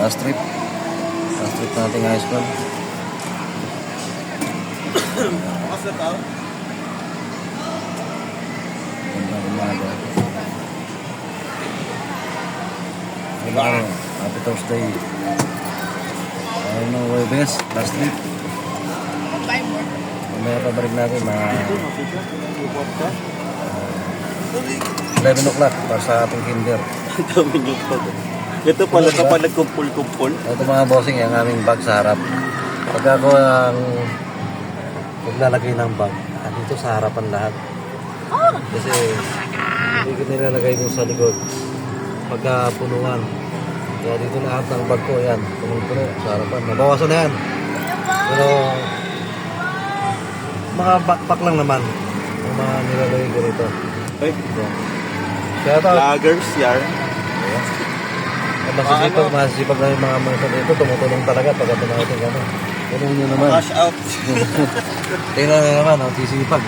Last trip. Last trip nating high school. Bukas na tao? Gandang umaga. Happy Thursday. Ano, Webes, last trip. Mamaya pabalik natin mga 11 o'clock para sa ating kinder. Ang dami niyo pa. Ito pala kapag nagkumpul-kumpul. Ito mga bossing, yung aming bag sa harap. Pag ako ang naglalagay ng bag, dito sa harapan lahat. Kasi hindi ko nilalagay doon sa likod. Pagka punuan. Kaya dito lahat ng bag ko, yan. Punong-puno sa harapan. Nabawasan na yan. Pero mga backpack lang naman ang mga nilalagay ko rito. Ay, Kaya ito, vloggers yarn. masisipag na yung mga mga dito, tumutulong talaga pagka natin gano'n. Ganun nyo naman. Cash out. Tingnan na naman, sisipag.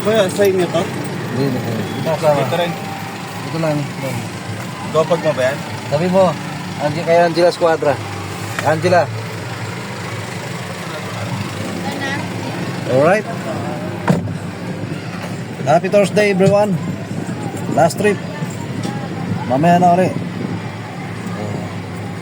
Kuya, sa inyo to? Hindi. Kasama. Ito rin. Ito lang. Gopag mo ba yan? Sabi mo, kay Angela Squadra. Angela. Alright. Happy Thursday everyone. Last trip. Mamaya na ulit.